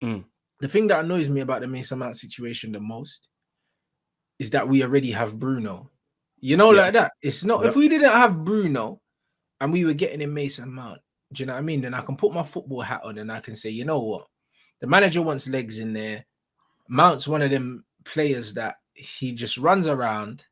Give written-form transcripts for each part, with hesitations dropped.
The thing that annoys me about the Mason Mount situation the most is that we already have Bruno. Yeah. Like that. It's not if Yep. we didn't have Bruno and we were getting in Mason Mount, do you know what I mean? Then I can put my football hat on and I can say, you know what? The manager wants legs in there. Mount's one of them players that he just runs around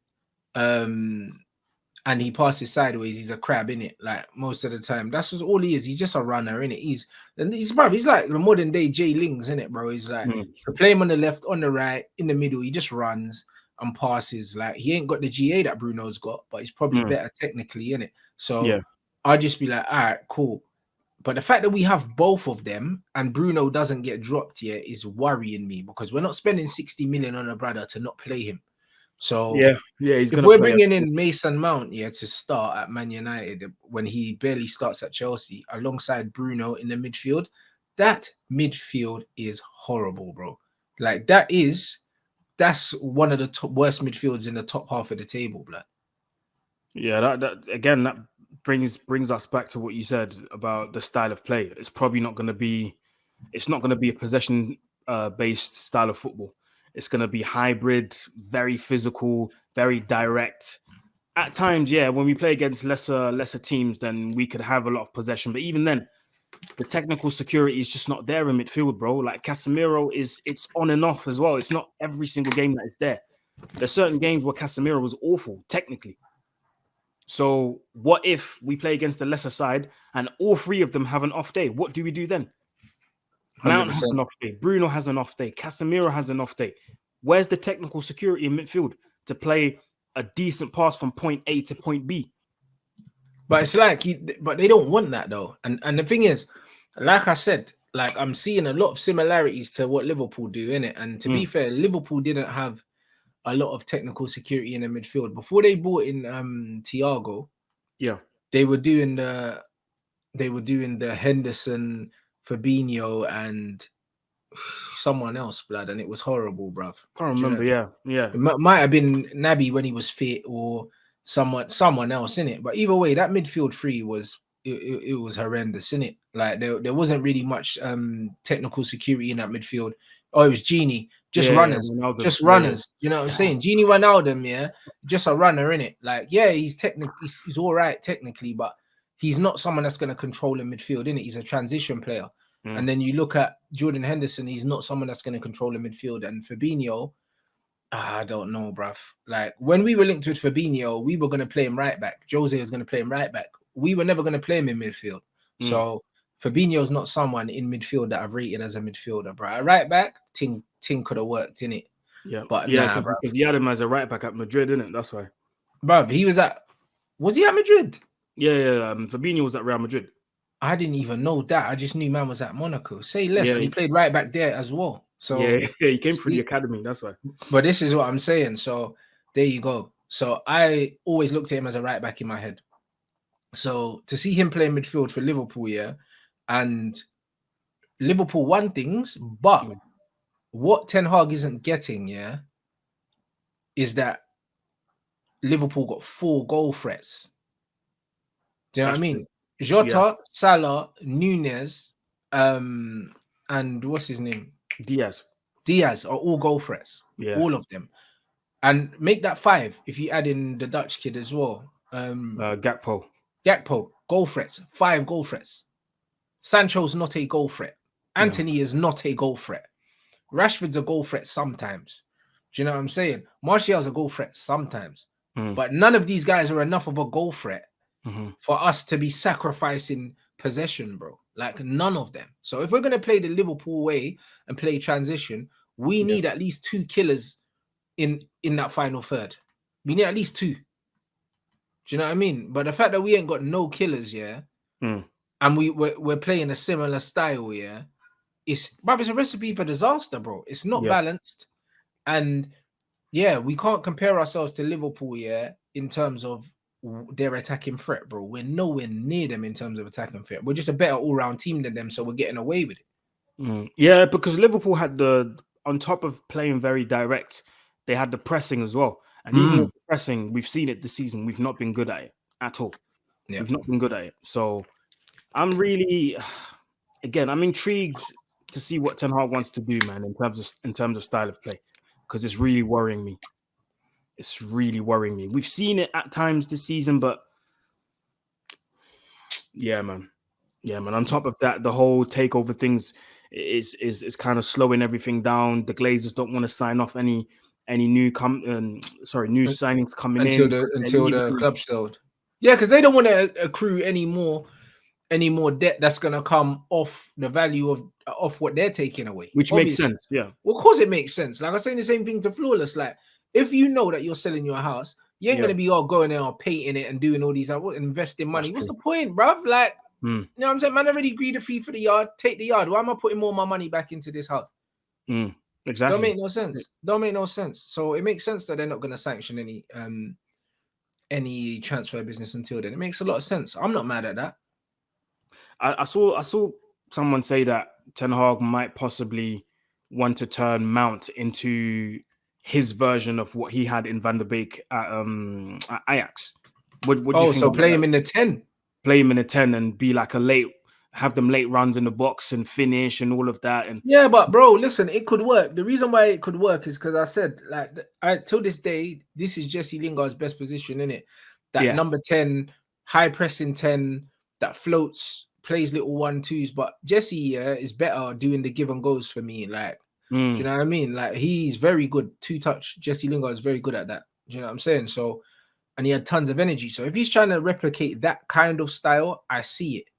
and he passes sideways. He's a crab in it, like most of the time. That's just all he is. He's just a runner in it. He's like the modern day Jay Lings in it, bro. He's like you can play him on the left, on the right, in the middle. He just runs and passes. Like he ain't got the GA that Bruno's got, but he's probably better technically in it. So I'd just be like, all right, cool. But the fact that we have both of them and Bruno doesn't get dropped yet is worrying me because we're not spending 60 million on a brother to not play him. So he's if gonna we're play bringing in Mason Mount to start at Man United when he barely starts at Chelsea alongside Bruno in the midfield, that midfield is horrible, bro. Like that's one of the worst midfields in the top half of the table, blood. Yeah, that brings us back to what you said about the style of play. It's probably not going to be, it's not going to be a possession based style of football. It's going to be hybrid, very physical, very direct. At times, yeah, when we play against lesser teams, then we could have a lot of possession. But even then, the technical security is just not there in midfield, bro. Like Casemiro it's on and off as well. It's not every single game that it's there. There's certain games where Casemiro was awful technically. So what if we play against the lesser side and all three of them have an off day? What do we do then? Mount has an off day. Bruno has an off day. Casemiro has an off day. Where's the technical security in midfield to play a decent pass from point A to point B? But it's like, but they don't want that though. And the thing is, like I said, like I'm seeing a lot of similarities to what Liverpool do in it. And to be fair, Liverpool didn't have a lot of technical security in the midfield before they brought in Thiago. Yeah, they were doing the Henderson, Fabinho, and someone else, blood, and it was horrible, bruv. can't remember. Yeah. It might have been Naby when he was fit, or someone else in it. But either way, that midfield three was it was horrendous, in it. Like there wasn't really much technical security in that midfield. Oh, it was Genie, just runners, just runners. You know what I'm saying? Genie Wijnaldum, just a runner in it. Like, he's he's all right technically, but he's not someone that's going to control the midfield, in it. He's a transition player. And then you look at Jordan Henderson, he's not someone that's going to control the midfield. And Fabinho, I don't know, bruv. Like when we were linked with Fabinho, we were going to play him right back. Jose was going to play him right back. We were never going to play him in midfield. So Fabinho's not someone in midfield that I've rated as a midfielder, bro. A right back, Ting could have worked, in it. Yeah, but because he had him as a right back at Madrid, didn't it? That's why. Bruv, was he at Madrid? Yeah. Fabinho was at Real Madrid. I didn't even know that. I just knew man was at Monaco. Say less, and he played right back there as well. So he came through the academy. That's why. But this is what I'm saying. So there you go. So I always looked at him as a right back in my head. So to see him play midfield for Liverpool, and Liverpool won things, but what Ten Hag isn't getting, is that Liverpool got 4 goal threats. Do you know what I mean? Jota, Salah, Nunez, and what's his name? Diaz are all goal threats. All of them. And make that 5 if you add in the Dutch kid as well. Gakpo, goal threats. 5 goal threats. Sancho's not a goal threat. Anthony is not a goal threat. Rashford's a goal threat sometimes. Do you know what I'm saying? Martial's a goal threat sometimes. But none of these guys are enough of a goal threat for us to be sacrificing possession, bro. Like none of them. So if we're going to play the Liverpool way and play transition, we need at least 2 killers in that final third. We need at least 2. Do you know what I mean? But the fact that we ain't got no killers, and we're playing a similar style, it's a recipe for disaster, bro. It's not balanced. And we can't compare ourselves to Liverpool, in terms of their attacking threat, bro. We're nowhere near them in terms of attacking threat. We're just a better all-round team than them, so we're getting away with it. Yeah, because Liverpool had on top of playing very direct, they had the pressing as well. And even with the pressing, we've seen it this season. We've not been good at it at all. We've not been good at it. So I'm intrigued to see what Ten Hag wants to do, man, in terms of style of play, because it's really worrying me. It's really worrying me. We've seen it at times this season, but yeah, man. Yeah, man. On top of that, the whole takeover things is kind of slowing everything down. The Glazers don't want to sign off any new new signings coming in. They're Until the leaving, club sold. Yeah, because they don't want to accrue any more debt that's gonna come off the value of what they're taking away. which makes Obviously, sense. Yeah, well, of course it makes sense. Like I was saying the same thing to Flawless. Like, if you know that you're selling your house, you ain't yeah, gonna be all going there or painting it and doing all these investing money. that's What's true. the point, bruv? Like, Mm, you know what I'm saying? Man already agreed a fee for the yard. Take the yard. Why am I putting more of my money back into this house? mm, Don't exactly. make no sense. Don't make no sense. So it makes sense that they're not gonna sanction any transfer business until then. It makes a lot of sense. I'm not mad at that. I saw someone say that Ten Hag might possibly want to turn Mount into his version of what he had in Van der Beek at Ajax. What do you Oh, think so about play that? him in the 10. Play him in a 10 and be like have them late runs in the box and finish and all of that. And Yeah, but bro, listen, it could work. The reason why it could work is because I said, like, till this day, this is Jesse Lingard's best position, in it. That yeah, number 10, high pressing 10 that floats, plays little 1-2s. But Jesse is better doing the give and goes for me. Like, do you mm, know what I mean? Like, he's very good, two touch. Jesse Lingard is very good at that. Do you know what I'm saying? So, and he had tons of energy. So if he's trying to replicate that kind of style, I see it.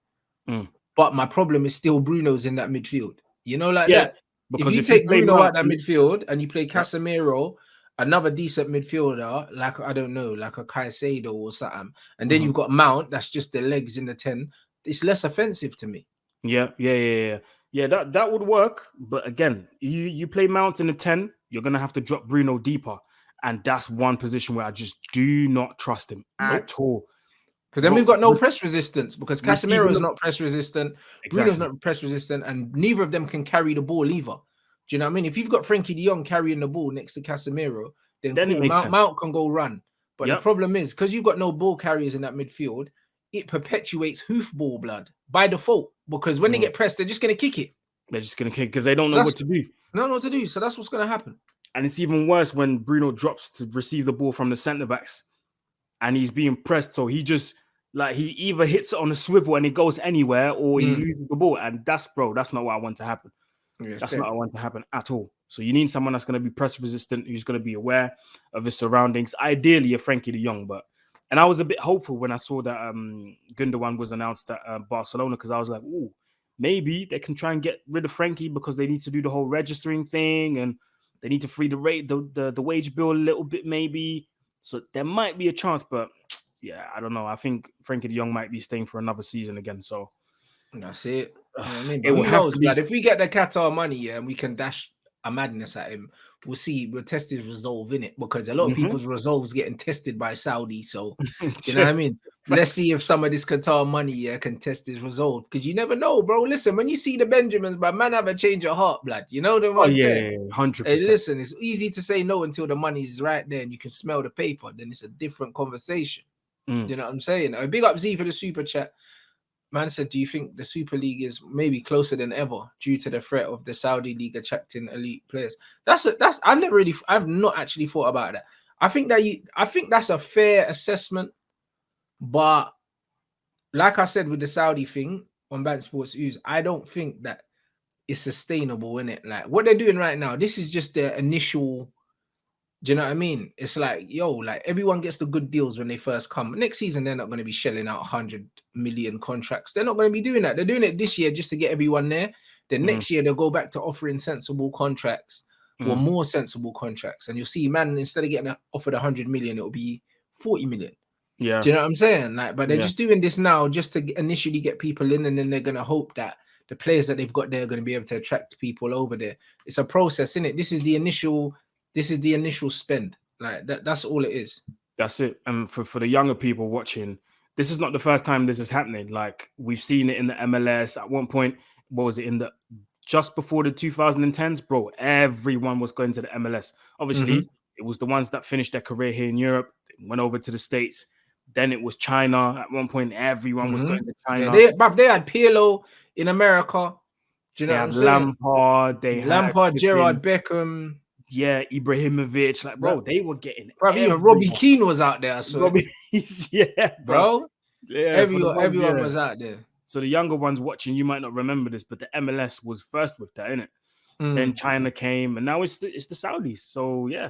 mm. But my problem is still Bruno's in that midfield. You know, like Yeah, that. If because you if you take play Bruno Mount out that in midfield and you play yeah, Casemiro, another decent midfielder, like, I don't know, like a Caicedo or something, and then mhm. you've got Mount, that's just the legs in the 10, it's less offensive to me. Yeah, that would work. But again, you play Mount in a 10, you're gonna have to drop Bruno deeper. And that's one position where I just do not trust him Nope. at all. Because then we've Bro, got no press resistance because Casemiro receiving is the not press resistant, Bruno's exactly. not press resistant, and neither of them can carry the ball either. Do you know what I mean? If you've got Frankie de Jong carrying the ball next to Casemiro, then Then it cool, makes sense. Mount can go run. But the Yep. problem is because you've got no ball carriers in that midfield, it perpetuates hoofball blood by default. Because when they Mm. get pressed, they're just going to kick it. They're just gonna kick because they don't know That's what to do. they don't know what to do. So that's what's going to happen. And it's even worse when Bruno drops to receive the ball from the centre backs and he's being pressed. So he just like he either hits it on a swivel and it goes anywhere or he loses the ball. And that's not what I want to happen. Yeah, it's That's not dead. what I want to happen at all. So you need someone that's going to be press resistant, who's going to be aware of his surroundings. Ideally, a Frankie de Jong, and I was a bit hopeful when I saw that Gundogan was announced at Barcelona because I was like, "Ooh, maybe they can try and get rid of Frankie because they need to do the whole registering thing and they need to free the wage bill a little bit, maybe. So there might be a chance, but yeah, I don't know. I think Frankie de Jong might be staying for another season again. So That's it. You know what I mean? it But will who have knows, to be. blood? If we get the Qatar money, yeah, and we can dash a madness at him, we'll see. We'll test his resolve in it because a lot of Mhm. people's resolves getting tested by Saudi. So, do you know what I mean? Let's see if some of this Qatar money, yeah, can test his resolve because you never know, bro. Listen, when you see the Benjamins, but man, have a change of heart, blood. You know the Oh one there. yeah, 100%. Hey, listen, it's easy to say no until the money's right there and you can smell the paper. Then it's a different conversation. Do Mm. you know what I'm saying? A big up Z for the super chat. Man said, do you think the Super League is maybe closer than ever due to the threat of the Saudi League attracting elite players? I've not actually thought about that. I think that's a fair assessment, but like I said with the Saudi thing on Bant Sports News, I don't think that it's sustainable in it. Like what they're doing right now, this is just the initial. Do you know what I mean? It's like, yo, like everyone gets the good deals when they first come. Next season, they're not going to be shelling out 100 million contracts. They're not going to be doing that. They're doing it this year just to get everyone there. Then Mm. next year, they'll go back to offering sensible contracts or Mm. more sensible contracts. And you'll see, man, instead of getting offered 100 million, it'll be 40 million. Yeah, Do you know what I'm saying? Like, but they're yeah, just doing this now just to initially get people in, and then they're going to hope that the players that they've got there are going to be able to attract people over there. It's a process, isn't it? This is the initial spend. Like that's all it is. that's it. And for the younger people watching, this is not the first time this is happening. Like we've seen it in the MLS at one point. What was it in the just before the 2010s, bro? Everyone was going to the MLS. Mm-hmm. Obviously, it was the ones that finished their career here in Europe, went over to the States. Then it was China. At one point, everyone was Mm-hmm. going to Yeah, China. they had Pirlo in America. Do you They know what had I'm saying? Lampard, they had Lampard, flipping, Gerrard, Beckham, yeah, Ibrahimovic. Like, bro, bro, they were getting even Robbie everyone. Keane was out there. I swear, Robbie, yeah, bro. bro. Yeah, for the ones, Everyone yeah. was out there. So the younger ones watching, you might not remember this, but the MLS was first with that, innit? Then Mm. China came, and now it's the Saudis. So yeah,